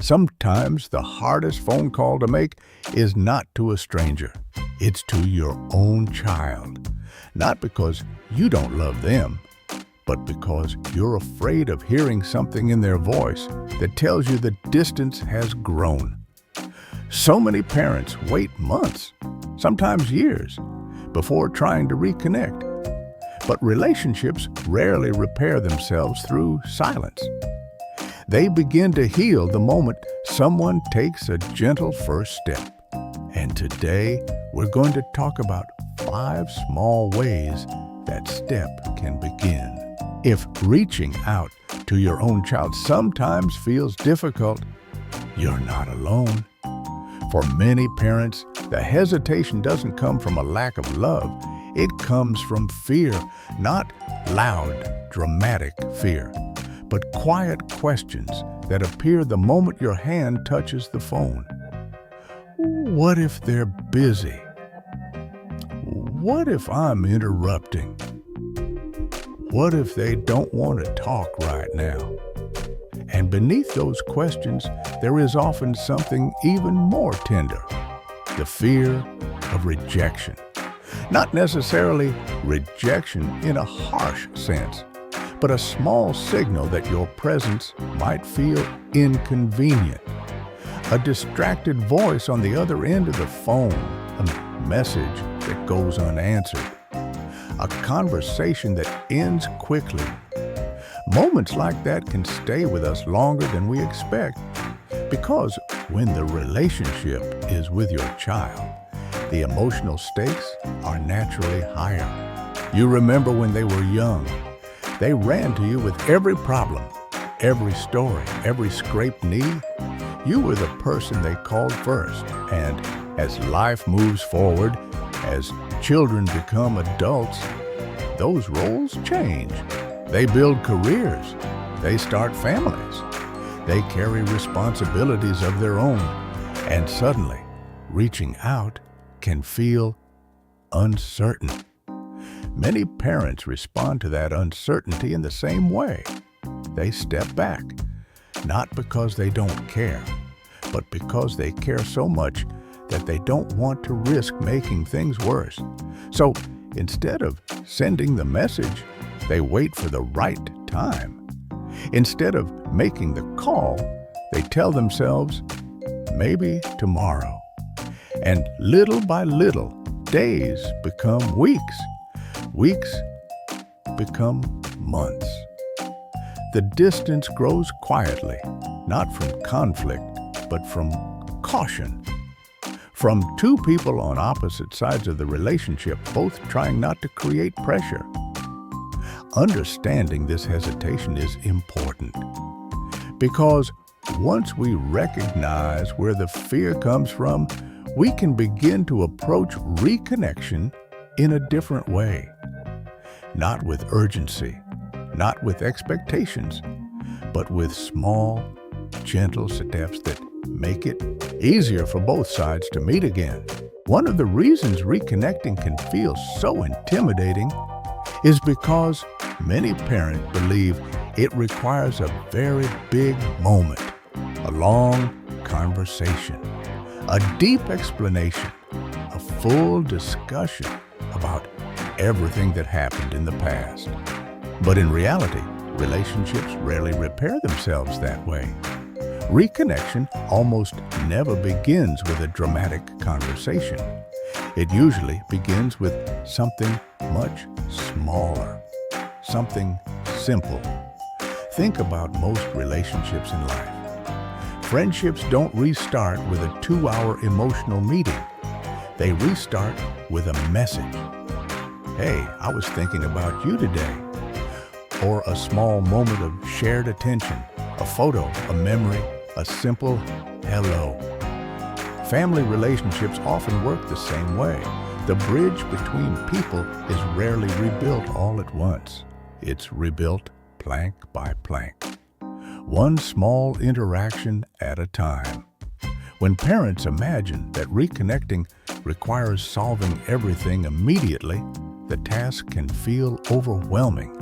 Sometimes the hardest phone call to make is not to a stranger. It's to your own child. Not because you don't love them, but because you're afraid of hearing something in their voice that tells you the distance has grown. So many parents wait months, sometimes years, before trying to reconnect. But relationships rarely repair themselves through silence. They begin to heal the moment someone takes a gentle first step. And today, we're going to talk about 5 small ways that step can begin. If reaching out to your own child sometimes feels difficult, you're not alone. For many parents, the hesitation doesn't come from a lack of love. It comes from fear, not loud, dramatic fear, but quiet questions that appear the moment your hand touches the phone. What if they're busy? What if I'm interrupting? What if they don't want to talk right now? And beneath those questions, there is often something even more tender, the fear of rejection. Not necessarily rejection in a harsh sense, but a small signal that your presence might feel inconvenient. A distracted voice on the other end of the phone, a message that goes unanswered, a conversation that ends quickly. Moments like that can stay with us longer than we expect, because when the relationship is with your child, the emotional stakes are naturally higher. You remember when they were young. They ran to you with every problem, every story, every scraped knee. You were the person they called first. And as life moves forward, as children become adults, those roles change. They build careers. They start families. They carry responsibilities of their own. And suddenly, reaching out can feel uncertain. Many parents respond to that uncertainty in the same way. They step back, not because they don't care, but because they care so much that they don't want to risk making things worse. So instead of sending the message, they wait for the right time. Instead of making the call, they tell themselves, maybe tomorrow. And little by little, days become weeks. Weeks become months. The distance grows quietly, not from conflict, but from caution. From 2 people on opposite sides of the relationship, both trying not to create pressure. Understanding this hesitation is important, because once we recognize where the fear comes from, we can begin to approach reconnection in a different way. Not with urgency, not with expectations, but with small, gentle steps that make it easier for both sides to meet again. One of the reasons reconnecting can feel so intimidating is because many parents believe it requires a very big moment, a long conversation, a deep explanation, a full discussion about everything that happened in the past. But in reality, relationships rarely repair themselves that way. Reconnection almost never begins with a dramatic conversation. It usually begins with something much smaller, something simple. Think about most relationships in life. Friendships don't restart with a 2-hour emotional meeting. They restart with a message. Hey, I was thinking about you today. Or a small moment of shared attention, a photo, a memory, a simple hello. Family relationships often work the same way. The bridge between people is rarely rebuilt all at once. It's rebuilt plank by plank, one small interaction at a time. When parents imagine that reconnecting requires solving everything immediately, the task can feel overwhelming.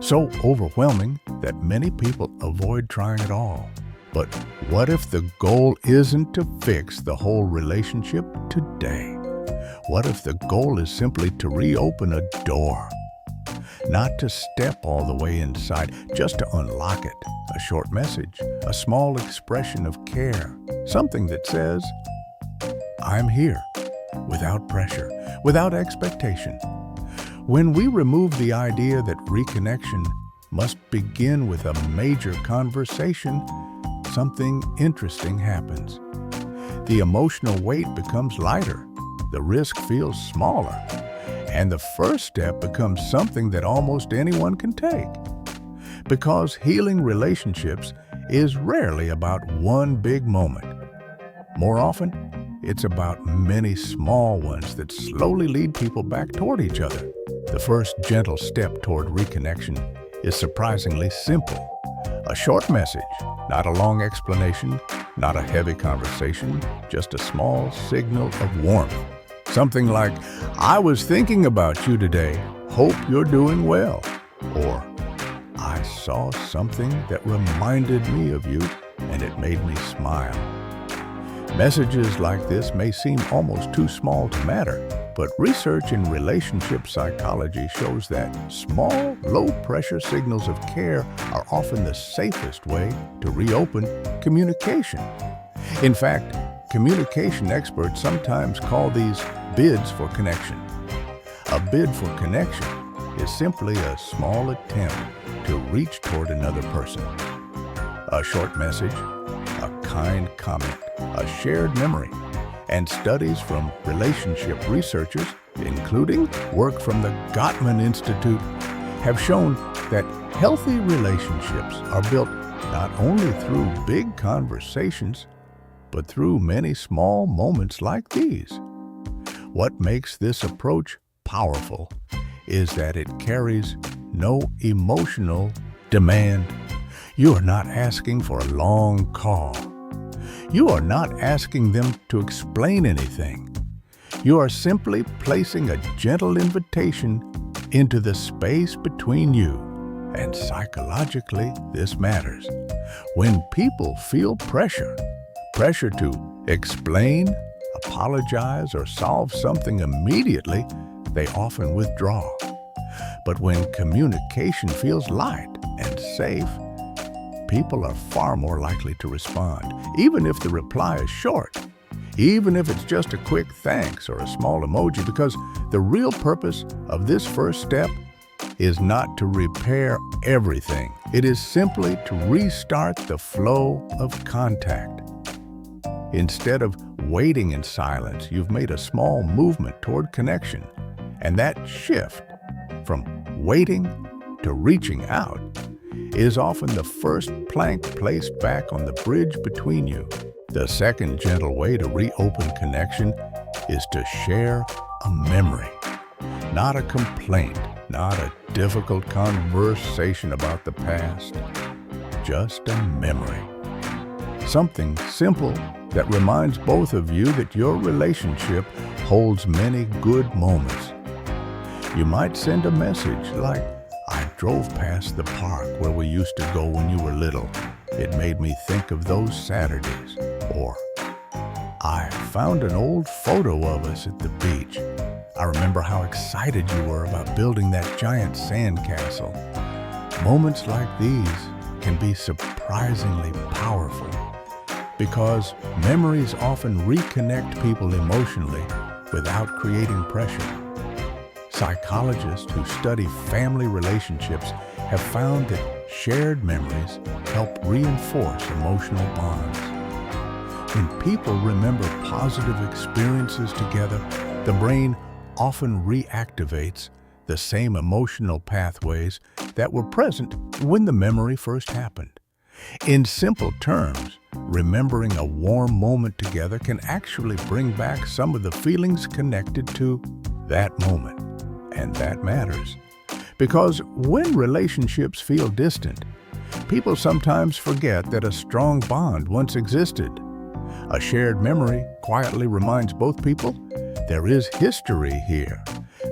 So overwhelming that many people avoid trying at all. But what if the goal isn't to fix the whole relationship today? What if the goal is simply to reopen a door? Not to step all the way inside, just to unlock it. A short message, a small expression of care, something that says, I'm here, without pressure, without expectation. When we remove the idea that reconnection must begin with a major conversation, something interesting happens. The emotional weight becomes lighter, the risk feels smaller, and the first step becomes something that almost anyone can take. Because healing relationships is rarely about one big moment. More often, it's about many small ones that slowly lead people back toward each other. The first gentle step toward reconnection is surprisingly simple. A short message, not a long explanation, not a heavy conversation, just a small signal of warmth. Something like, I was thinking about you today, hope you're doing well. Or, I saw something that reminded me of you and it made me smile. Messages like this may seem almost too small to matter, but research in relationship psychology shows that small, low-pressure signals of care are often the safest way to reopen communication. In fact, communication experts sometimes call these bids for connection. A bid for connection is simply a small attempt to reach toward another person. A short message, a kind comment, a shared memory, and studies from relationship researchers, including work from the Gottman Institute, have shown that healthy relationships are built not only through big conversations, but through many small moments like these. What makes this approach powerful is that it carries no emotional demand. You are not asking for a long call. You are not asking them to explain anything. You are simply placing a gentle invitation into the space between you. And psychologically, this matters. When people feel pressure to explain, apologize, or solve something immediately, they often withdraw. But when communication feels light and safe, people are far more likely to respond, even if the reply is short, even if it's just a quick thanks or a small emoji, because the real purpose of this first step is not to repair everything. It is simply to restart the flow of contact. Instead of waiting in silence, you've made a small movement toward connection. And that shift from waiting to reaching out is often the first plank placed back on the bridge between you. The second gentle way to reopen connection is to share a memory, not a complaint, not a difficult conversation about the past, just a memory. Something simple that reminds both of you that your relationship holds many good moments. You might send a message like, I drove past the park where we used to go when you were little. It made me think of those Saturdays. Or, I found an old photo of us at the beach. I remember how excited you were about building that giant sandcastle. Moments like these can be surprisingly powerful because memories often reconnect people emotionally without creating pressure. Psychologists who study family relationships have found that shared memories help reinforce emotional bonds. When people remember positive experiences together, the brain often reactivates the same emotional pathways that were present when the memory first happened. In simple terms, remembering a warm moment together can actually bring back some of the feelings connected to that moment. And that matters. Because when relationships feel distant, people sometimes forget that a strong bond once existed. A shared memory quietly reminds both people there is history here,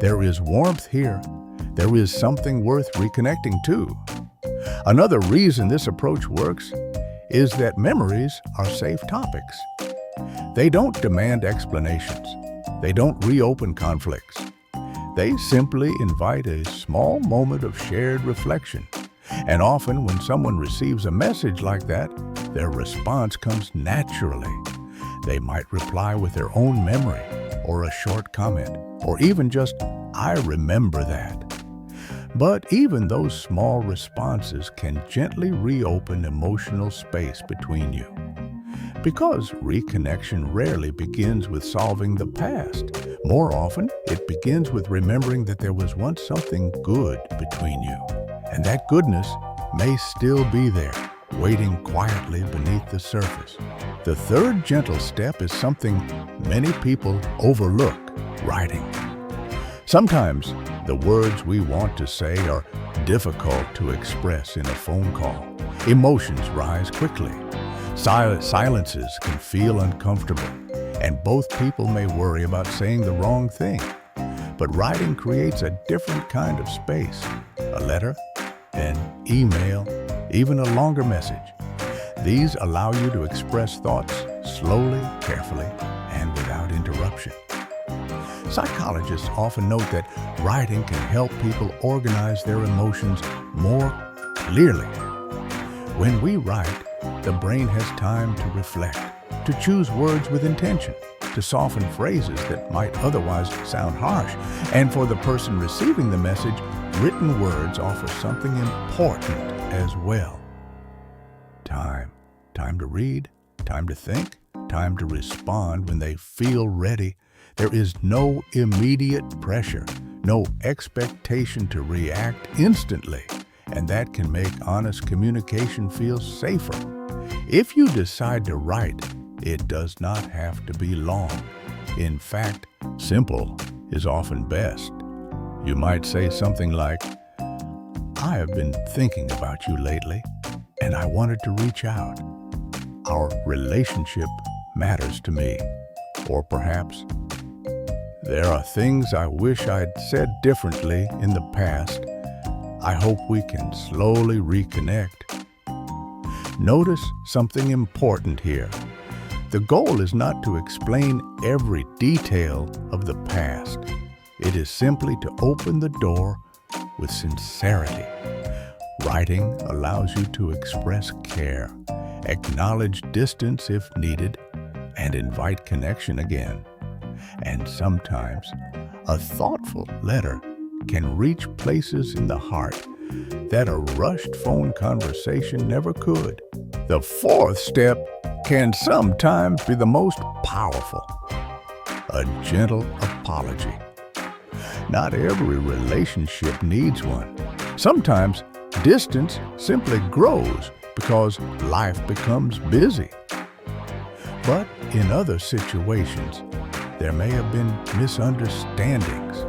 there is warmth here, there is something worth reconnecting to. Another reason this approach works is that memories are safe topics. They don't demand explanations. They don't reopen conflicts. They simply invite a small moment of shared reflection. And often when someone receives a message like that, their response comes naturally. They might reply with their own memory, or a short comment, or even just, "I remember that." But even those small responses can gently reopen emotional space between you. Because reconnection rarely begins with solving the past. More often, it begins with remembering that there was once something good between you. And that goodness may still be there, waiting quietly beneath the surface. The third gentle step is something many people overlook: writing. Sometimes the words we want to say are difficult to express in a phone call. Emotions rise quickly. Silences can feel uncomfortable, and both people may worry about saying the wrong thing. But writing creates a different kind of space. A letter, an email, even a longer message. These allow you to express thoughts slowly, carefully, and without interruption. Psychologists often note that writing can help people organize their emotions more clearly. When we write, the brain has time to reflect, to choose words with intention, to soften phrases that might otherwise sound harsh. And for the person receiving the message, written words offer something important as well. Time to read, time to think, time to respond when they feel ready. There is no immediate pressure, no expectation to react instantly, and that can make honest communication feel safer. If you decide to write, it does not have to be long. In fact, simple is often best. You might say something like, "I have been thinking about you lately, and I wanted to reach out. Our relationship matters to me." Or perhaps, "There are things I wish I'd said differently in the past. I hope we can slowly reconnect." Notice something important here. The goal is not to explain every detail of the past. It is simply to open the door with sincerity. Writing allows you to express care, acknowledge distance if needed, and invite connection again. And sometimes, a thoughtful letter can reach places in the heart that a rushed phone conversation never could. The fourth step can sometimes be the most powerful: a gentle apology. Not every relationship needs one. Sometimes distance simply grows because life becomes busy. But in other situations, there may have been misunderstandings,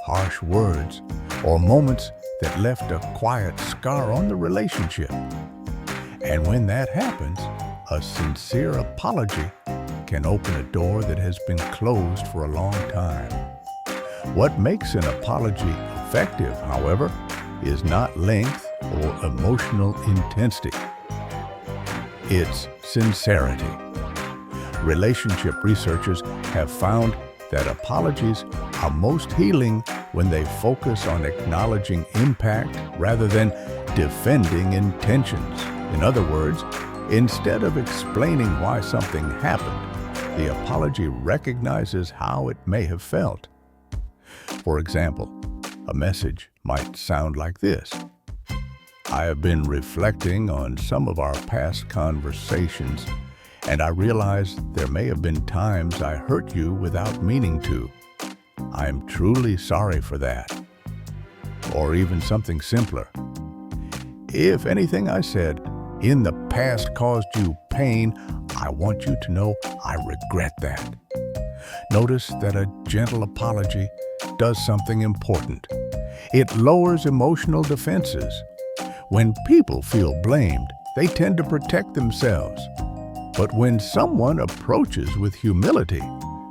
harsh words, or moments that left a quiet scar on the relationship. And when that happens, a sincere apology can open a door that has been closed for a long time. What makes an apology effective, however, is not length or emotional intensity. It's sincerity. Relationship researchers have found that apologies are most healing when they focus on acknowledging impact rather than defending intentions. In other words, instead of explaining why something happened, the apology recognizes how it may have felt. For example, a message might sound like this: "I have been reflecting on some of our past conversations, and I realize there may have been times I hurt you without meaning to. I am truly sorry for that." Or even something simpler: "If anything I said in the past caused you pain, I want you to know I regret that." Notice that a gentle apology does something important. It lowers emotional defenses. When people feel blamed, they tend to protect themselves. But when someone approaches with humility,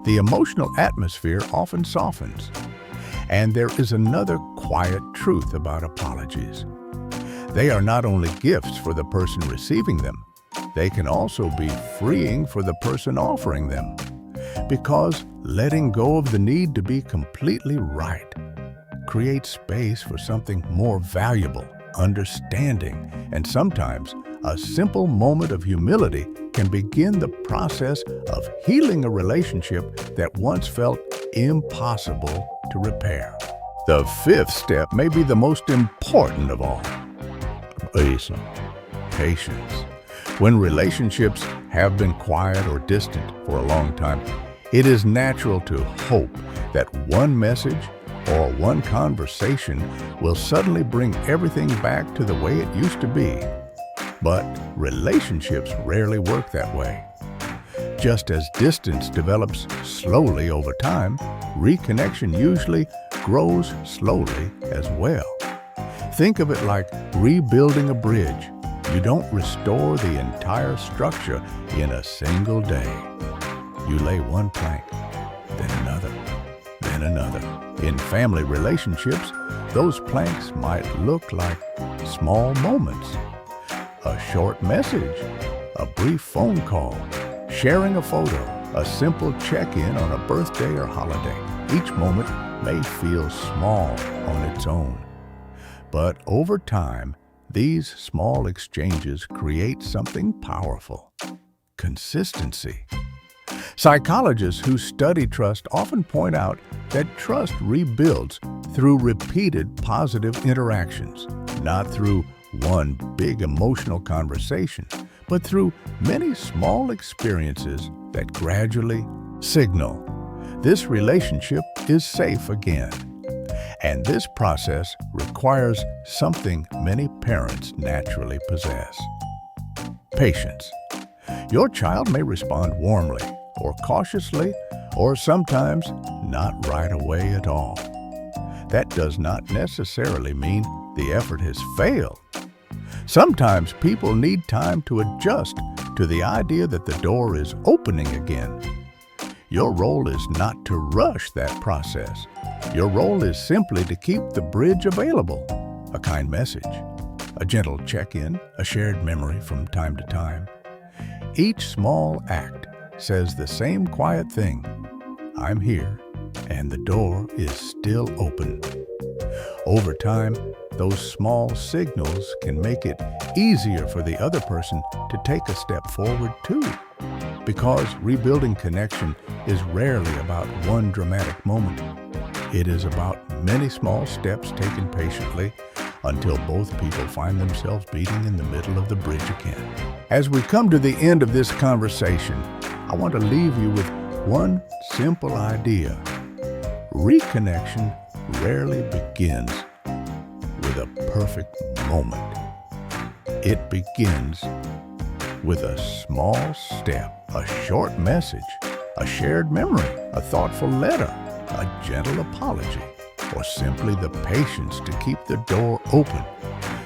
the emotional atmosphere often softens. And there is another quiet truth about apologies. They are not only gifts for the person receiving them, they can also be freeing for the person offering them, because letting go of the need to be completely right creates space for something more valuable, understanding, and sometimes a simple moment of humility can begin the process of healing a relationship that once felt impossible to repair. The fifth step may be the most important of all. Patience. When relationships have been quiet or distant for a long time, it is natural to hope that one message or one conversation will suddenly bring everything back to the way it used to be. But relationships rarely work that way. Just as distance develops slowly over time, reconnection usually grows slowly as well. Think of it like rebuilding a bridge. You don't restore the entire structure in a single day. You lay one plank, then another, then another. In family relationships, those planks might look like small moments. A short message, a brief phone call, sharing a photo, a simple check-in on a birthday or holiday. Each moment may feel small on its own. But over time, these small exchanges create something powerful: consistency. Psychologists who study trust often point out that trust rebuilds through repeated positive interactions, not through one big emotional conversation, but through many small experiences that gradually signal this relationship is safe again. And this process requires something many parents naturally possess: patience. Your child may respond warmly or cautiously, or sometimes not right away at all. That does not necessarily mean the effort has failed. Sometimes people need time to adjust to the idea that the door is opening again. Your role is not to rush that process. Your role is simply to keep the bridge available. A kind message, a gentle check-in, a shared memory from time to time. Each small act says the same quiet thing: I'm here, and the door is still open. Over time, those small signals can make it easier for the other person to take a step forward too. Because rebuilding connection is rarely about one dramatic moment. It is about many small steps taken patiently until both people find themselves beating in the middle of the bridge again. As we come to the end of this conversation, I want to leave you with one simple idea. Reconnection rarely begins with a perfect moment. It begins with a small step, a short message, a shared memory, a thoughtful letter, a gentle apology, or simply the patience to keep the door open.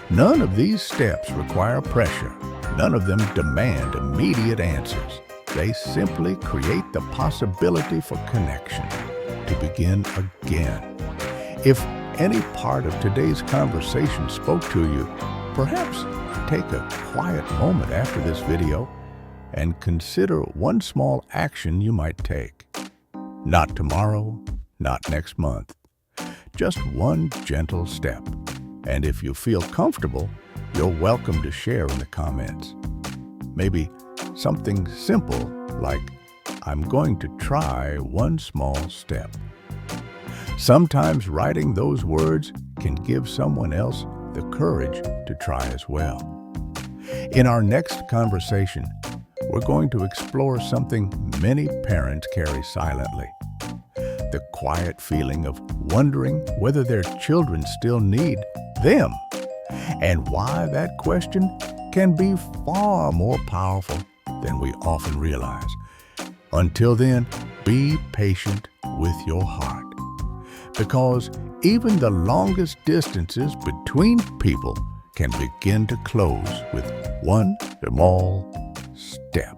None of these steps require pressure. None of them demand immediate answers. They simply create the possibility for connection to begin again. If any part of today's conversation spoke to you, perhaps take a quiet moment after this video and consider one small action you might take. Not tomorrow, not next month. Just one gentle step. And if you feel comfortable, you're welcome to share in the comments. Maybe something simple like, I'm going to try one small step. Sometimes writing those words can give someone else the courage to try as well. In our next conversation, we're going to explore something many parents carry silently: the quiet feeling of wondering whether their children still need them, and why that question can be far more powerful than we often realize. Until then, be patient with your heart, because even the longest distances between people can begin to close with one small step.